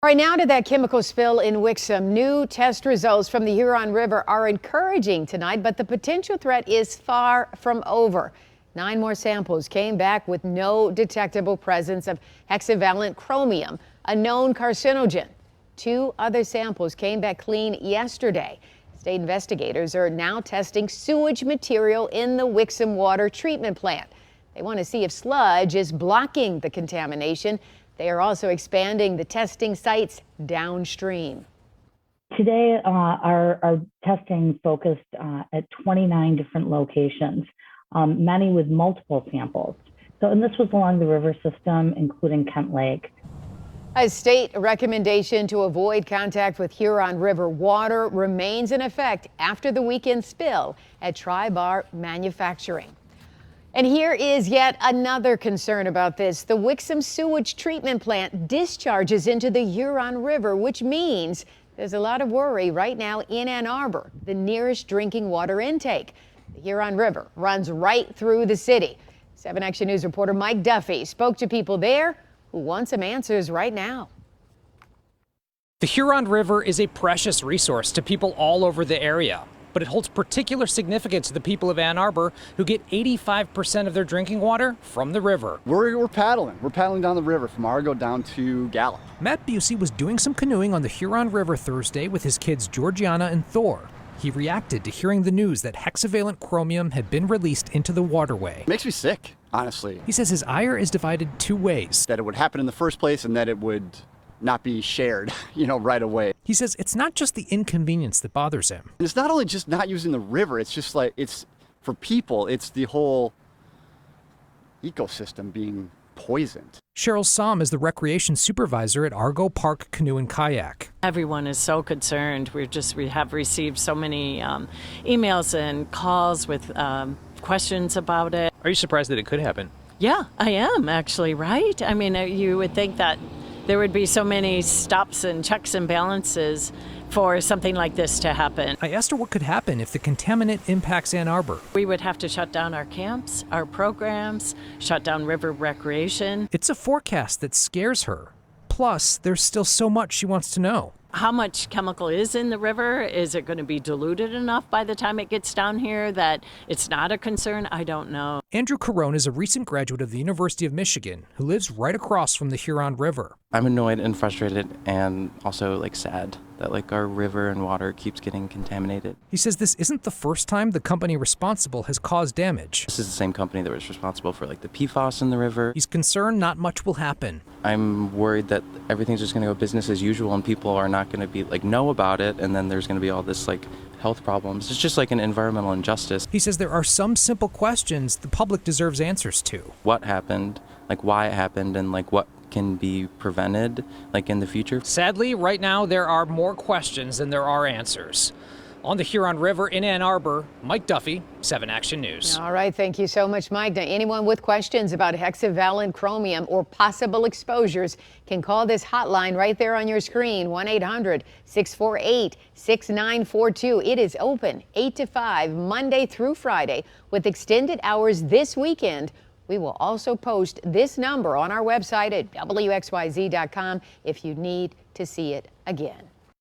All right, now to that chemical spill in Wixom. New test results from the Huron River are encouraging tonight, but the potential threat is far from over. 9 more samples came back with no detectable presence of hexavalent chromium, a known carcinogen. 2 other samples came back clean yesterday. State investigators are now testing sewage material in the Wixom water treatment plant. They want to see if sludge is blocking the contamination. They are also expanding the testing sites downstream. Today, our testing focused at 29 different locations, many with multiple samples. And this was along the river system, including Kent Lake. A state recommendation to avoid contact with Huron River water remains in effect after the weekend spill at Tri-Bar Manufacturing. And here is yet another concern about this. The Wixom sewage treatment plant discharges into the Huron River, which means there's a lot of worry right now in Ann Arbor, the nearest drinking water intake. The Huron River runs right through the city. 7 Action News reporter Mike Duffy spoke to people there who want some answers right now. The Huron River is a precious resource to people all over the area, but it holds particular significance to the people of Ann Arbor who get 85% of their drinking water from the river. We're paddling. We're paddling down the river from Argo down to Gallup. Matt Busey was doing some canoeing on the Huron River Thursday with his kids Georgiana and Thor. He reacted to hearing the news that hexavalent chromium had been released into the waterway. It makes me sick, honestly. He says his ire is divided 2 ways. That it would happen in the first place and that it would not be shared, right away. He says it's not just the inconvenience that bothers him. And it's not only just not using the river, it's just like, it's for people, it's the whole ecosystem being poisoned. Cheryl Somm is the recreation supervisor at Argo Park Canoe and Kayak. Everyone is so concerned. We have received so many emails and calls with questions about it. Are you surprised that it could happen? Yeah, I am actually, right? I mean, you would think that there would be so many stops and checks and balances for something like this to happen. I asked her what could happen if the contaminant impacts Ann Arbor. We would have to shut down our camps, our programs, shut down river recreation. It's a forecast that scares her. Plus, there's still so much she wants to know. How much chemical is in the river? Is it going to be diluted enough by the time it gets down here that it's not a concern? I don't know. Andrew Carone is a recent graduate of the University of Michigan who lives right across from the Huron River. I'm annoyed and frustrated and also sad that our river and water keeps getting contaminated. He says this isn't the first time the company responsible has caused damage. This is the same company that was responsible for the PFAS in the river. He's concerned not much will happen. I'm worried that everything's just going to go business as usual and people are not going to be know about it, and then there's going to be all this health problems. It's just an environmental injustice. He says there are some simple questions the public deserves answers to. What happened, why it happened, and what can be prevented in the future. Sadly, right now there are more questions than there are answers. On the Huron River in Ann Arbor, Mike Duffy, 7 Action News. All right, thank you so much, Mike. Now, anyone with questions about hexavalent chromium or possible exposures can call this hotline right there on your screen, 1-800-648-6942. It is open 8 to 5, Monday through Friday, with extended hours this weekend. We will also post this number on our website at WXYZ.com if you need to see it again.